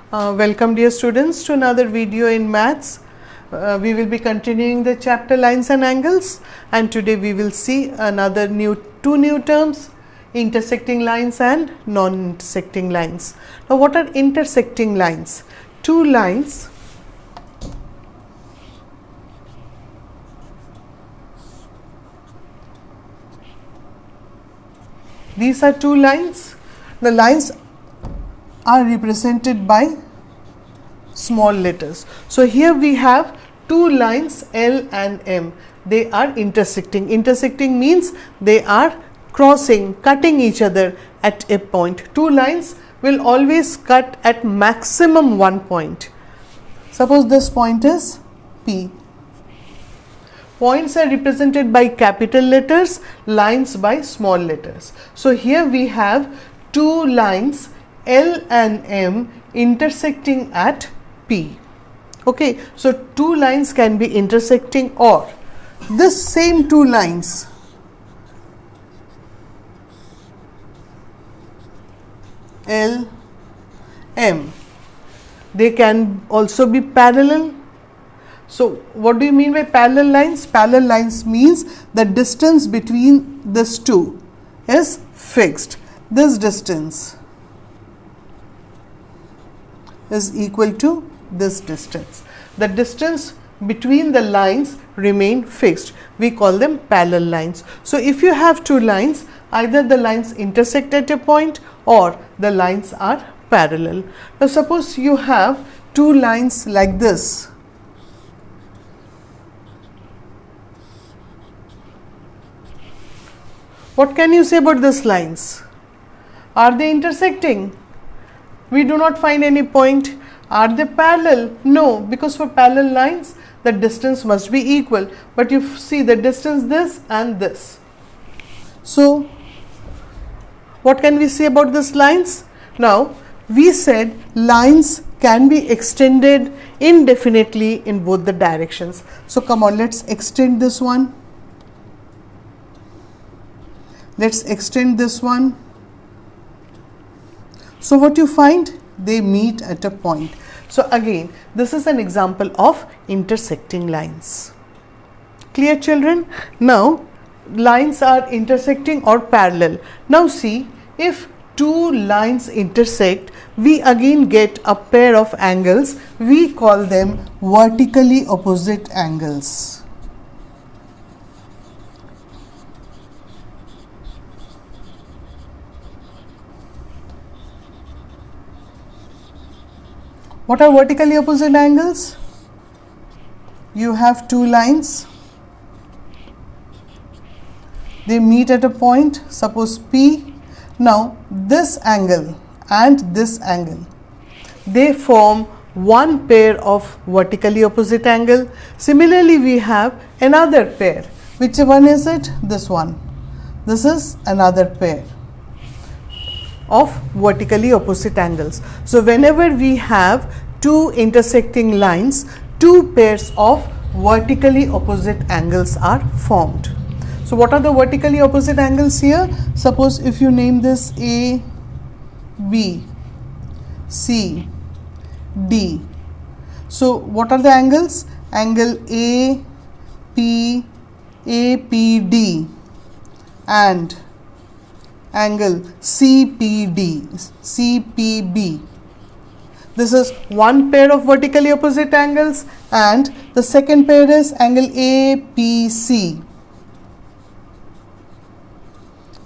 Welcome dear students to another video in maths. We will be continuing the chapter lines and angles, and today we will see another two new terms, intersecting lines and non-intersecting lines. Now what are intersecting lines? Two lines these are two lines. The lines are represented by small letters. So here we have two lines L and M. They are intersecting. Intersecting means they are crossing, cutting each other at a point. Two lines will always cut at maximum one point. Suppose this point is P. Points are represented by capital letters, lines by small letters. So here we have two lines L and M intersecting at P. Okay, so two lines can be intersecting, or this same two lines L, M, they can also be parallel. So what do you mean by parallel lines? Parallel lines means the distance between these two is fixed. This distance is equal to this distance. The distance between the lines remain fixed. We call them parallel lines. So if you have two lines, either the lines intersect at a point or the lines are parallel. Now suppose you have two lines like this. What can you say about these lines? Are they intersecting? We do not find any point. Are they parallel? No, because for parallel lines the distance must be equal, but you see the distance this and this. So what can we say about these lines? Now we said lines can be extended indefinitely in both the directions. So come on, let's extend this one. Let's extend this one. So what you find? They meet at a point. So again, this is an example of intersecting lines. Clear, children? Now lines are intersecting or parallel. Now see, if two lines intersect, we again get a pair of angles. We call them vertically opposite angles. What are vertically opposite angles? You have two lines. They meet at a point, suppose P. Now this angle and this angle, they form one pair of vertically opposite angle. Similarly, we have another pair. Which one is it? This one. This is another pair of vertically opposite angles. So whenever we have two intersecting lines, two pairs of vertically opposite angles are formed. So what are the vertically opposite angles here? Suppose if you name this A, B, C, D. So what are the angles? Angle APD and angle CPB. This is one pair of vertically opposite angles, and the second pair is angle APC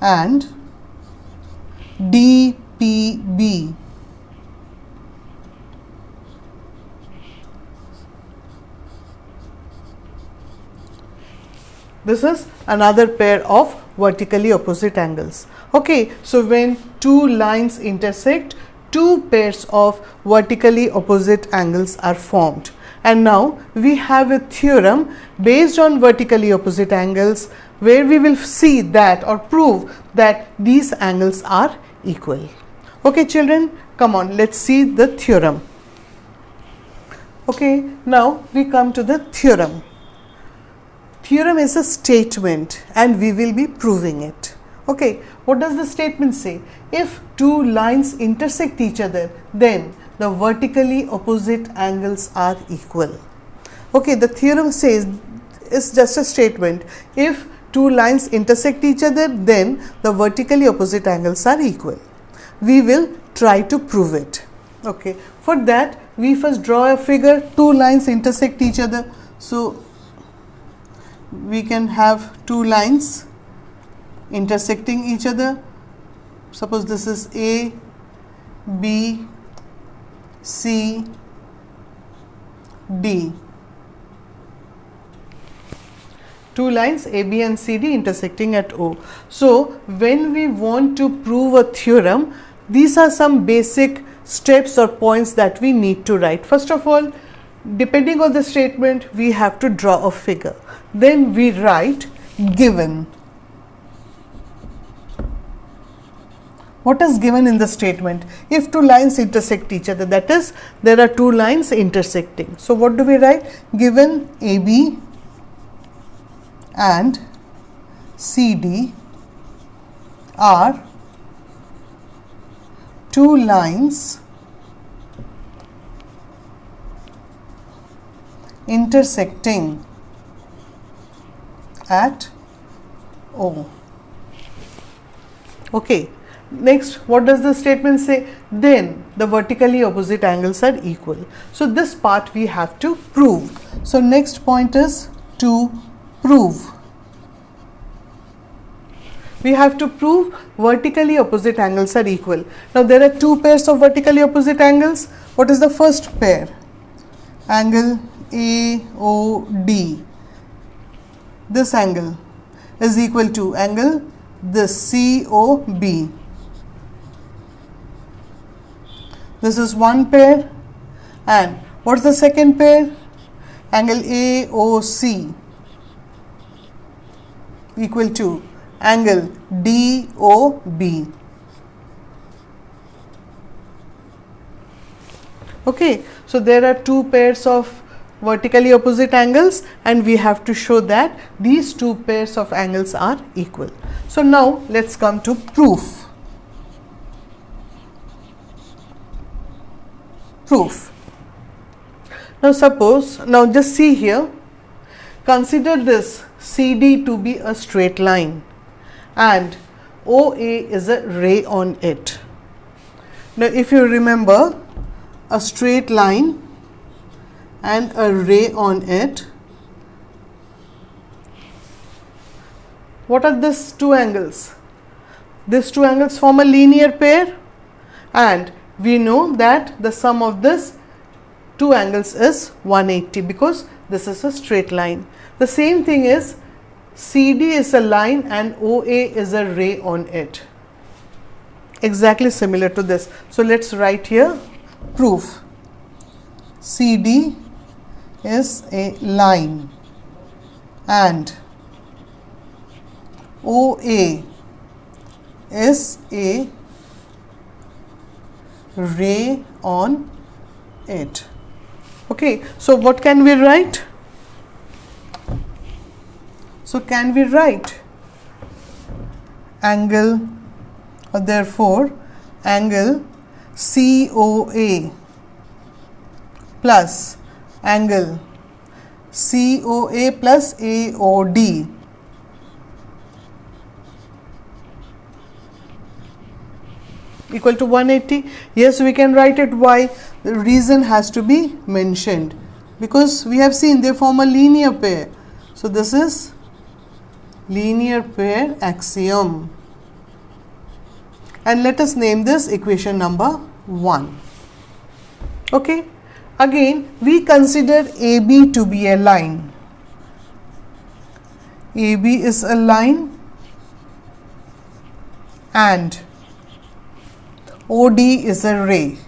and DPB. This is another pair of vertically opposite angles. Okay, so when two lines intersect, two pairs of vertically opposite angles are formed. And now we have a theorem based on vertically opposite angles, where we will see that or prove that these angles are equal. Okay children, come on, let's see the theorem. Okay, now we come to the theorem. Theorem is a statement and we will be proving it. Okay, what does the statement say? If two lines intersect each other, then the vertically opposite angles are equal. Okay, the theorem says, it's just a statement, if two lines intersect each other, then the vertically opposite angles are equal. We will try to prove it. Okay, for that we first draw a figure. Two lines intersect each other, so we can have two lines intersecting each other. Suppose this is A, B, C, D. Two lines A, B and C, D intersecting at O. So when we want to prove a theorem, these are some basic steps or points that we need to write. First of all, depending on the statement, we have to draw a figure. Then we write given. What is given in the statement? If two lines intersect each other, that is, there are two lines intersecting. So what do we write? Given AB and CD are two lines intersecting at O. Okay. Next, what does the statement say? Then the vertically opposite angles are equal. So this part we have to prove. So next point is to prove. We have to prove vertically opposite angles are equal. Now there are two pairs of vertically opposite angles. What is the first pair? Angle AOD. This angle is equal to angle this COB. This is one pair. And what's the second pair? Angle AOC equal to angle DOB. Okay, so there are two pairs of vertically opposite angles and we have to show that these two pairs of angles are equal. So now let's come to proof. Proof. Now just see here, consider this CD to be a straight line and OA is a ray on it. Now if you remember, a straight line and a ray on it, what are these two angles? These two angles form a linear pair and we know that the sum of this two angles is 180 because this is a straight line. The same thing is CD is a line and OA is a ray on it. Exactly similar to this. So let's write here proof. CD is a line and OA is a ray on it. Okay, so what can we write? So can we write angle, or therefore angle COA plus angle COA plus AOD equal to 180. Yes, we can write it. Why? The reason has to be mentioned because we have seen they form a linear pair. So this is linear pair axiom, and let us name this equation number 1. Okay, again we consider AB to be a line. AB is a line and OD is a ray.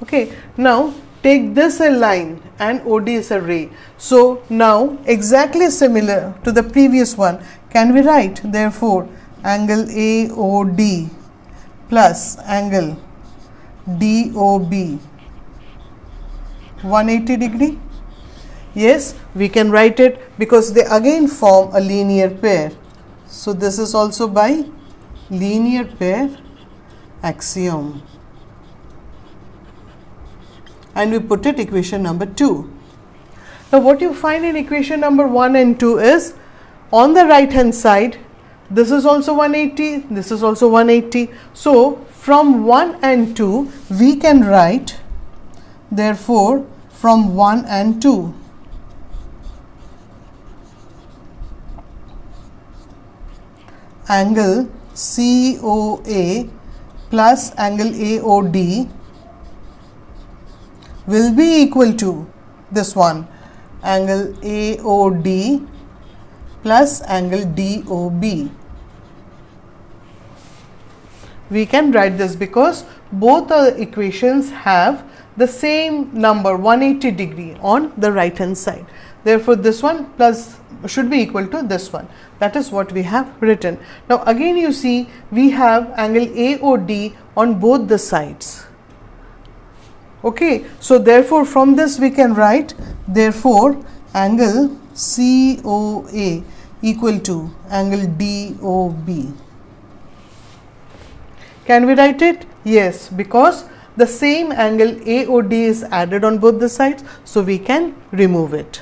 Okay, now take this a line and OD is a ray. So now exactly similar to the previous one, can we write therefore angle AOD plus angle DOB 180 degree? Yes, we can write it because they again form a linear pair. So this is also by linear pair axiom. And we put it equation number 2. Now what you find in equation number 1 and 2 is, on the right hand side, this is also 180, this is also 180. So from 1 and 2 we can write, therefore from 1 and 2, angle COA plus angle AOD will be equal to this one, angle AOD plus angle DOB. We can write this because both the equations have the same number 180 degree on the right hand side. Therefore this one plus should be equal to this one. That is what we have written. Now again you see we have angle AOD on both the sides. Okay, so therefore from this we can write, therefore angle COA equal to angle DOB. Can we write it? Yes, because the same angle AOD is added on both the sides, so we can remove it.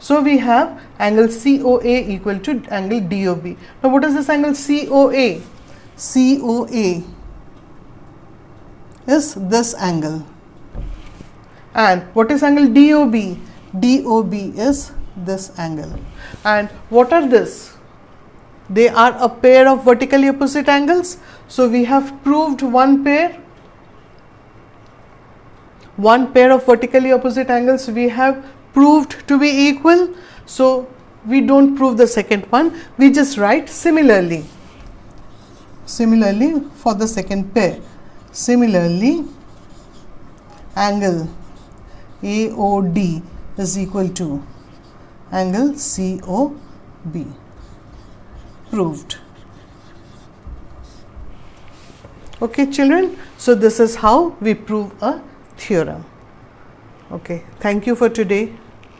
So we have angle COA equal to angle DOB. Now what is this angle COA? COA is this angle. And what is angle DOB? DOB is this angle. And what are this? They are a pair of vertically opposite angles. So we have proved one pair of vertically opposite angles we have proved to be equal. So we don't prove the second one, we just write similarly. Similarly for the second pair. Similarly, angle AOD is equal to angle COB. Proved. Okay children, so this is how we prove a theorem. Okay, thank you for today.